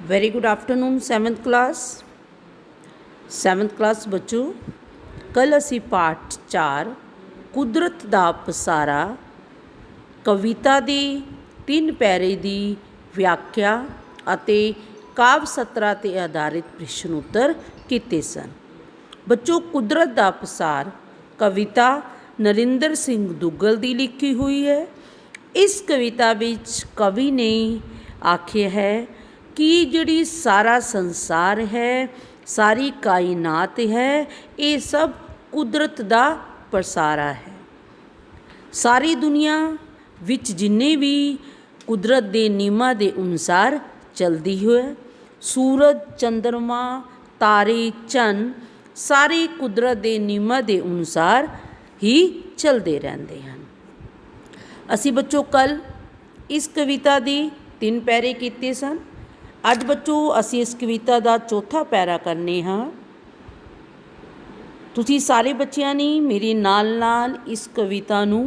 Very good afternoon seventh class बच्चों। कल असी पाठ 4 कुदरत दा पसारा कविता दी 3 पैरे दी व्याख्या अते काव्य सत्रा ते आधारित प्रश्न उत्तर कीते सन। बच्चों, कुदरत दा पसार कविता नरिंदर सिंह दुग्गल दी लिखी हुई है। इस कविता विच कवि ने आख्या है कि जिहड़ी सारा संसार है, सारी कायनात है, ये सब कुदरत दा पसारा है। सारी दुनिया विच जिन्ने भी कुदरत दे नियमां दे अनुसार चलदी है, सूरज, चंद्रमा, तारे, चंद सारे कुदरत दे नियमां दे अनुसार ही चलते रहते हैं। असी बच्चों कल इस कविता दी 3 पैरे कीते सन। अज बच्चों असी इस कविता का चौथा पैरा करने हाँ। तुसी सारे बच्चों ने मेरे नाल नाल इस कविता नू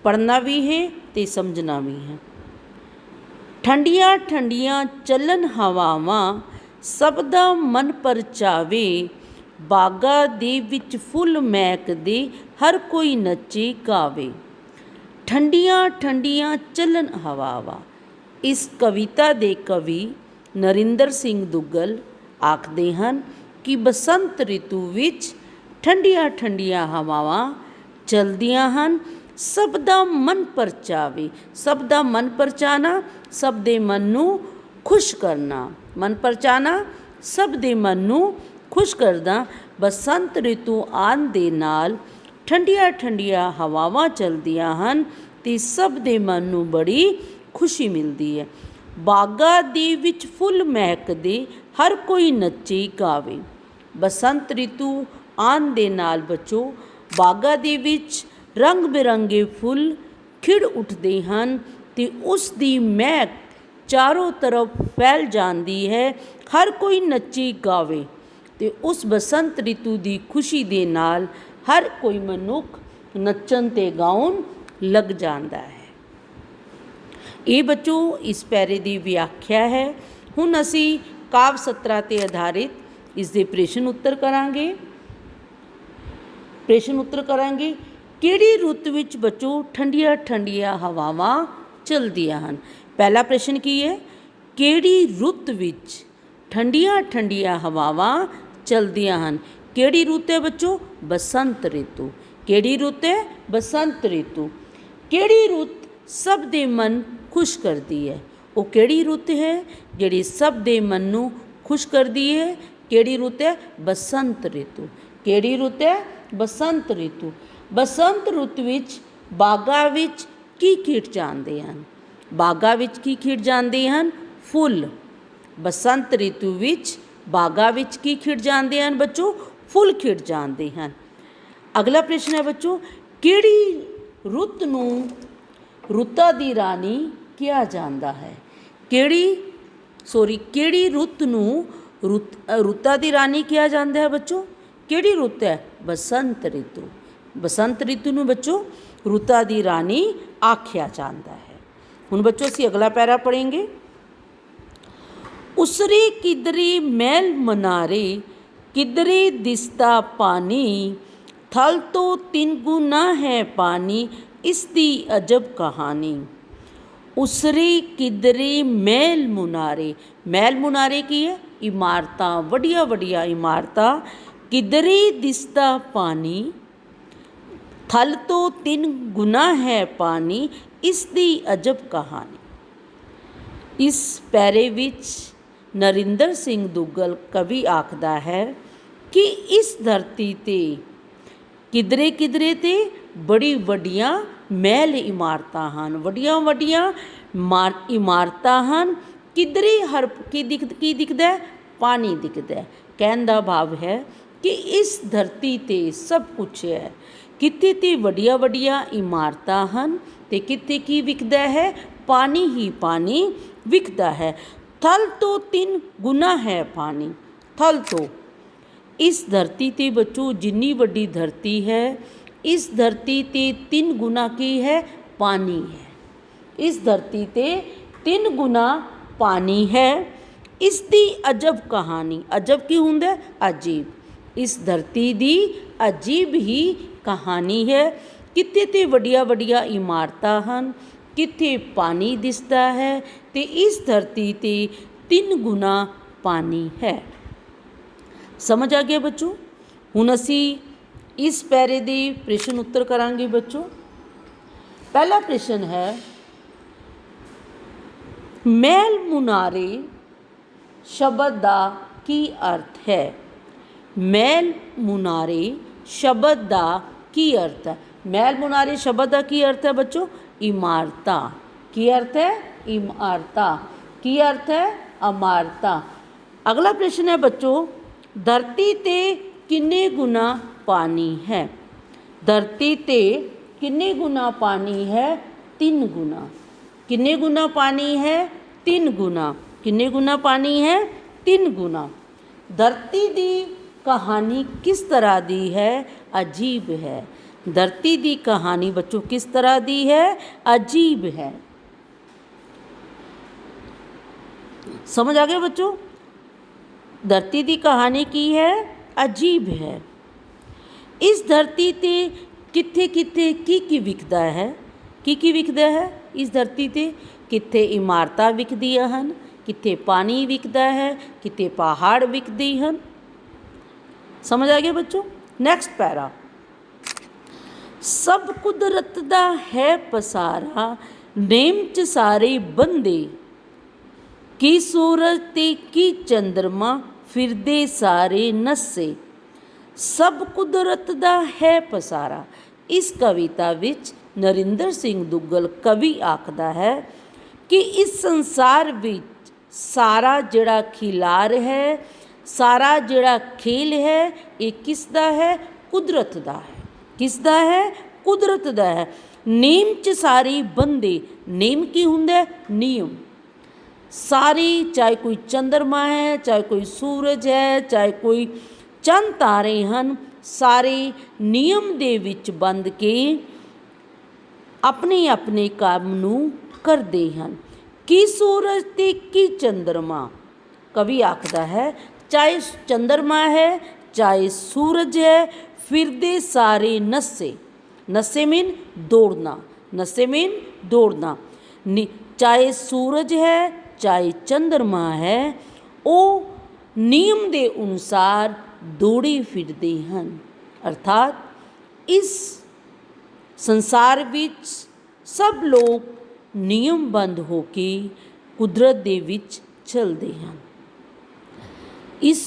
पढ़ना भी है ते समझना भी है। ठंडिया ठंडिया चलन हवावां सब दा मन परचावे, बागा दे विच फुल महकदे हर कोई नचे गावे। ठंडिया ठंडिया चलन हवावां। इस कविता दे कवि नरिंदर सिंह दुग्गल आखदे हन कि बसंत रितु विच ठंडिया ठंडिया हवावां चलदियां हन, सब दा मन परचावे। सब दा मन परचाना, सब दे मन नू खुश करना। मन परचाना, सब दे मन नू खुश करदा। बसंत रितु आन दे नाल ठंडिया ठंडिया हवावां चलदियां हन ते सब दे मन नू बड़ी खुशी मिलती है। बागा दे विच फुल महकदे हर कोई नचे गावे। बसंत रितु आन दे नाल बच्चों बागा दे विच रंग बिरंगे फुल खिड़ उठते हैं ते उस दी महक चारों तरफ फैल जाती है। हर कोई नचे गावे ते उस बसंत रितु दी खुशी दे नाल हर कोई मनुख नचन ते गाउन लग जाता है। ये बच्चों इस पैरे की व्याख्या है। हुण असी काव्य सत्रा ते आधारित इसके प्रश्न उत्तर करांगे। किहड़ी रुत विच बच्चों ठंडिया ठंडिया हवावां चलदियां हन। पहला प्रश्न की है, किहड़ी रुत विच ठंडिया ठंडिया हवावां चलदियां हन। किहड़ी रुत है बच्चों? बसंत रितु। किहड़ी रुत है? बसंत रितु। किहड़ी रुत सब दे मन खुश करती है। वो किहड़ी रुत है जिहड़ी सब दे मन नू खुश करती है? किहड़ी रुत है? बसंत रितु। किहड़ी रुत है? बसंत रितु। बसंत रुत विच बागा विच की खिड़ जांदे हन। बागा विच की खिड़ जांदे हन? फुल। बसंत रितु विच बागा विच की खिड़ जांदे हन बच्चों? फुल खिड़ जांदे हन। अगला प्रश्न है बच्चों, किहड़ी रुत नू रुत्तां दी रानी किया जाता है। किहड़ी रुत नू रुत्तां दी रानी किया जाता है बच्चों? किहड़ी रुत है? बसंत रितु। बसंत रितु नू बच्चों रुत्तां दी रानी आख्या जाता है। हुण बच्चों असीं अगला पैरा पढ़ेंगे। उसरे किधरे महल मनारे, किधरे दिसता पानी, थल तो 3 गुना है पानी, इसदी अजब कहानी। उसरे किधरे महल मुनारे। महल मुनारे की है? इमारतां, वड्डिया वड्डिया इमारतां। किधरे दिसता पानी, थल तो 3 गुना है पानी, इसदी अजब कहानी। इस पैरे विच नरिंदर सिंह दुग्गल कवि आखदा है कि इस धरती ते किधरे किधरे ते बड़ी वड्डियां महल इमारतां हन, वड्डियां वड्डियां इमारतां हन। किधरे की दिखदा है? पानी दिखदा है। कहण दा भाव है कि इस धरती ते सब कुछ है। किते ते वड्डियां वड्डियां इमारतां हन ते किते की विखदा है? पानी ही पानी विखदा है। थल तो 3 गुना है पानी। थल तो इस धरती ते बच्चों जिन्नी वड्डी धरती है, इस धरती ते 3 गुना की है? पानी है। इस धरती ते 3 गुना पानी है। ਇਸ ਦੀ ਅਜਬ ਕਹਾਣੀ, ਅਜਬ ਕੀ ਹੁੰਦਾ? ਅਜੀਬ। ਇਸ ਧਰਤੀ ਦੀ ਅਜੀਬ ਹੀ ਕਹਾਣੀ ਹੈ। ਕਿਤੇ ਤੇ ਵੱਡੀਆਂ ਵੱਡੀਆਂ ਇਮਾਰਤਾਂ ਹਨ, ਕਿਤੇ ਪਾਣੀ ਦਿਸਦਾ ਹੈ, ਤੇ ਇਸ ਧਰਤੀ 'ਤੇ 3 ਗੁਣਾ ਪਾਣੀ ਹੈ। ਸਮਝ ਆ ਗਿਆ ਬੱਚੋ? ਹੁਣ ਅਸੀਂ ਇਸ ਪੈਰੇ ਦੇ ਪ੍ਰਸ਼ਨ ਉੱਤਰ ਕਰਾਂਗੇ ਬੱਚੋ। ਪਹਿਲਾ ਪ੍ਰਸ਼ਨ ਹੈ, ਮਹਿਲ ਮੁਨਾਰੇ ਸ਼ਬਦ ਦਾ ਕੀ ਅਰਥ ਹੈ? ਮਹਿਲ ਮੁਨਾਰੇ ਸ਼ਬਦ ਦਾ ਕੀ ਅਰਥ ਹੈ? ਮਹਿਲ ਮੁਨਾਰੇ ਸ਼ਬਦ ਦਾ ਕੀ ਅਰਥ ਹੈ ਬੱਚੋ? ਇਮਾਰਤਾਂ। ਕੀ ਅਰਥ ਹੈ? ਇਮਾਰਤਾਂ। ਕੀ ਅਰਥ ਹੈ? ਇਮਾਰਤਾਂ। ਅਗਲਾ ਪ੍ਰਸ਼ਨ ਹੈ ਬੱਚੋ, ਧਰਤੀ 'ਤੇ ਕਿੰਨੇ ਗੁਣਾ ਪਾਣੀ ਹੈ? ਧਰਤੀ 'ਤੇ ਕਿੰਨੇ ਗੁਣਾ ਪਾਣੀ ਹੈ? 3 ਗੁਣਾ। ਕਿੰਨੇ ਗੁਣਾ ਪਾਣੀ ਹੈ? 3 ਗੁਣਾ। ਕਿੰਨੇ ਗੁਣਾ ਪਾਣੀ ਹੈ? 3 ਗੁਣਾ। ਧਰਤੀ ਦੀ ਕਹਾਣੀ ਕਿਸ ਤਰ੍ਹਾਂ ਦੀ ਹੈ? ਅਜੀਬ ਹੈ। ਧਰਤੀ ਦੀ ਕਹਾਣੀ ਬੱਚੋ ਕਿਸ ਤਰ੍ਹਾਂ ਦੀ ਹੈ? ਅਜੀਬ ਹੈ। ਸਮਝ ਆ ਗਿਆ ਬੱਚੋ? ਧਰਤੀ ਦੀ ਕਹਾਣੀ ਕੀ ਹੈ? ਅਜੀਬ ਹੈ। ਇਸ ਧਰਤੀ 'ਤੇ ਕਿੱਥੇ ਕਿੱਥੇ ਕੀ ਵਿਕਦਾ ਹੈ? ਕੀ ਵਿਕਦਾ ਹੈ ਇਸ ਧਰਤੀ 'ਤੇ? ਕਿੱਥੇ ਇਮਾਰਤਾਂ ਵਿਕਦੀਆਂ ਹਨ, ਕਿੱਥੇ ਪਾਣੀ ਵਿਕਦਾ ਹੈ, ਕਿੱਥੇ ਪਹਾੜ ਵਿਕਦੇ ਹਨ। ਸਮਝ ਆ ਗਿਆ ਬੱਚੋ? ਨੈਕਸਟ ਪੈਰਾ, ਸਭ ਕੁਦਰਤ ਦਾ ਹੈ ਪਸਾਰਾ, ਨੇਮ 'ਚ ਸਾਰੇ ਬੰਦੇ, ਕੀ ਸੂਰਜ ਤੇ ਕੀ ਚੰਦਰਮਾ, ਫਿਰਦੇ ਸਾਰੇ ਨਸੇ। ਸਭ ਕੁਦਰਤ ਦਾ ਹੈ ਪਸਾਰਾ। ਇਸ ਕਵਿਤਾ ਵਿੱਚ ਨਰਿੰਦਰ ਸਿੰਘ ਦੁੱਗਲ ਕਵੀ ਆਖਦਾ ਹੈ ਕਿ ਇਸ ਸੰਸਾਰ ਵਿੱਚ ਸਾਰਾ ਜਿਹੜਾ ਖਿਲਾਰ ਹੈ, ਸਾਰਾ ਜਿਹੜਾ ਖੇਲ ਹੈ, ਇਹ ਕਿਸ ਦਾ ਹੈ? ਕੁਦਰਤ ਦਾ ਹੈ। ਕਿਸ ਦਾ ਹੈ? ਕੁਦਰਤ ਦਾ ਹੈ। ਨੇਮ 'ਚ ਸਾਰੇ ਬੰਦੇ। ਨੇਮ ਕੀ ਹੁੰਦਾ? ਨਿਯਮ। ਸਾਰੀ, ਚਾਹੇ ਕੋਈ ਚੰਦਰਮਾ ਹੈ, ਚਾਹੇ ਕੋਈ ਸੂਰਜ ਹੈ, ਚਾਹੇ ਕੋਈ ਚੰਦ ਤਾਰੇ ਹਨ, ਸਾਰੇ ਨਿਯਮ ਦੇ ਵਿੱਚ ਬੰਦ ਕੇ ਆਪਣੇ ਆਪਣੇ ਕੰਮ ਨੂੰ ਕਰਦੇ ਹਨ। ਕੀ ਸੂਰਜ ਤੇ ਕੀ ਚੰਦਰਮਾ। ਕਵੀ ਆਖਦਾ ਹੈ ਚਾਹੇ ਚੰਦਰਮਾ ਹੈ, ਚਾਹੇ ਸੂਰਜ ਹੈ, ਫਿਰਦੇ ਸਾਰੇ ਨਸੇ। ਨਸੇ ਮੀਨ ਦੌੜਨਾ। ਨਸੇ ਮੀਨ ਦੌੜਨਾ। ਚਾਹੇ ਸੂਰਜ ਹੈ, ਚਾਹੇ ਚੰਦਰਮਾ ਹੈ, ਉਹ ਨਿਯਮ ਦੇ ਅਨੁਸਾਰ ਦੌੜੇ ਫਿਰਦੇ ਹਨ। ਅਰਥਾਤ ਇਸ ਸੰਸਾਰ ਵਿੱਚ ਸਭ ਲੋਕ ਨਿਯਮਬੱਧ ਹੋ ਕੇ ਕੁਦਰਤ ਦੇ ਵਿੱਚ ਚੱਲਦੇ ਹਨ। ਇਸ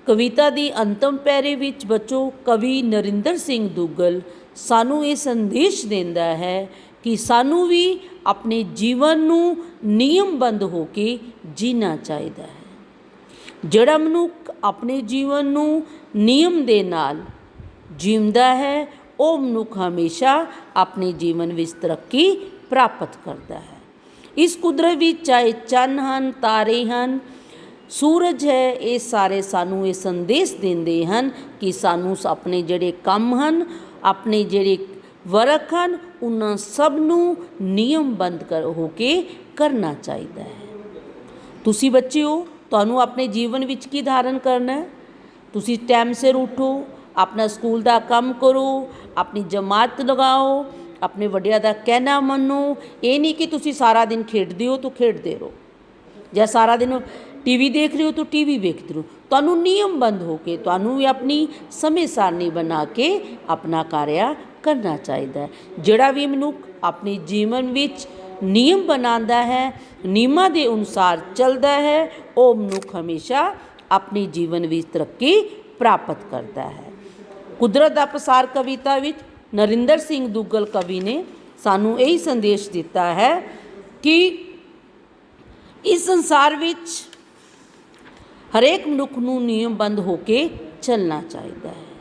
ਕਵਿਤਾ ਦੀ ਅੰਤਮ ਪੈਰੇ ਵਿੱਚ ਬੱਚੋ ਕਵੀ ਨਰਿੰਦਰ ਸਿੰਘ ਦੁੱਗਲ ਸਾਨੂੰ ਇਹ ਸੰਦੇਸ਼ ਦਿੰਦਾ ਹੈ ਕਿ ਸਾਨੂੰ ਵੀ ਆਪਣੇ ਜੀਵਨ ਨੂੰ ਨਿਯਮਬੱਧ ਹੋ ਕੇ ਜੀਣਾ ਚਾਹੀਦਾ ਹੈ। ਜਿਹੜਾ ਮਨੁੱਖ ਆਪਣੇ ਜੀਵਨ ਨੂੰ ਨਿਯਮ ਦੇ ਨਾਲ ਜੀਂਦਾ ਹੈ, ਉਹ ਮਨੁੱਖ ਹਮੇਸ਼ਾ ਆਪਣੇ ਜੀਵਨ ਵਿੱਚ ਤਰੱਕੀ ਪ੍ਰਾਪਤ ਕਰਦਾ ਹੈ। ਇਸ ਕੁਦਰਤ ਵਿੱਚ ਚਾਹੇ ਚੰਨ ਹਨ, ਤਾਰੇ ਹਨ, ਸੂਰਜ ਹੈ, ਇਹ ਸਾਰੇ ਸਾਨੂੰ ਇਹ ਸੰਦੇਸ਼ ਦਿੰਦੇ ਹਨ ਕਿ ਸਾਨੂੰ ਆਪਣੇ ਜਿਹੜੇ ਕੰਮ ਹਨ, ਆਪਣੇ ਜਿਹੜੇ ਵਰਕ ਹਨ, ਉਹਨਾਂ ਸਭ ਨੂੰ ਨਿਯਮਬੱਧ ਹੋ ਕੇ ਕਰਨਾ ਚਾਹੀਦਾ ਹੈ। ਤੁਸੀਂ ਬੱਚੇ ਹੋ, ਤੁਹਾਨੂੰ ਆਪਣੇ ਜੀਵਨ ਵਿੱਚ ਕੀ ਧਾਰਨ ਕਰਨਾ ਹੈ? ਤੁਸੀਂ ਟਾਈਮ ਸਿਰ ਉੱਠੋ, ਆਪਣਾ ਸਕੂਲ ਦਾ ਕੰਮ ਕਰੋ, ਆਪਣੀ ਜਮਾਤ ਲਗਾਓ, ਆਪਣੇ ਵੱਡਿਆਂ ਦਾ ਕਹਿਣਾ ਮੰਨੋ। ਇਹ ਨਹੀਂ ਕਿ ਤੁਸੀਂ ਸਾਰਾ ਦਿਨ ਖੇਡਦੇ ਹੋ ਤਾਂ ਖੇਡਦੇ ਰਹੋ, ਜਾਂ ਸਾਰਾ ਦਿਨ ਟੀਵੀ ਦੇਖ ਰਹੇ ਹੋ ਤਾਂ ਟੀਵੀ ਵੇਖਦੇ ਰਹੋ। ਤੁਹਾਨੂੰ ਨਿਯਮਬੱਧ ਹੋ ਕੇ, ਤੁਹਾਨੂੰ ਵੀ ਆਪਣੀ ਸਮੇਂ ਸਾਰਣੀ ਬਣਾ ਕੇ ਆਪਣਾ ਕਾਰਿਆ ਕਰਨਾ ਚਾਹੀਦਾ ਹੈ। ਜਿਹੜਾ ਵੀ ਮਨੁੱਖ ਆਪਣੇ ਜੀਵਨ ਵਿੱਚ ਨਿਯਮ ਬਣਾਉਂਦਾ ਹੈ, ਨਿਯਮਾਂ ਦੇ ਅਨੁਸਾਰ ਚੱਲਦਾ ਹੈ, ਉਹ ਮਨੁੱਖ ਹਮੇਸ਼ਾ ਆਪਣੇ ਜੀਵਨ ਵਿੱਚ ਤਰੱਕੀ ਪ੍ਰਾਪਤ ਕਰਦਾ ਹੈ। ਕੁਦਰਤ ਦਾ ਪਸਾਰ ਕਵਿਤਾ ਵਿੱਚ ਨਰਿੰਦਰ ਸਿੰਘ ਦੁੱਗਲ ਕਵੀ ਨੇ ਸਾਨੂੰ ਇਹੀ ਸੰਦੇਸ਼ ਦਿੱਤਾ ਹੈ ਕਿ ਇਸ ਸੰਸਾਰ ਵਿੱਚ ਹਰੇਕ ਮਨੁੱਖ ਨੂੰ ਨਿਯਮਬੱਧ ਹੋ ਕੇ ਚੱਲਣਾ ਚਾਹੀਦਾ ਹੈ।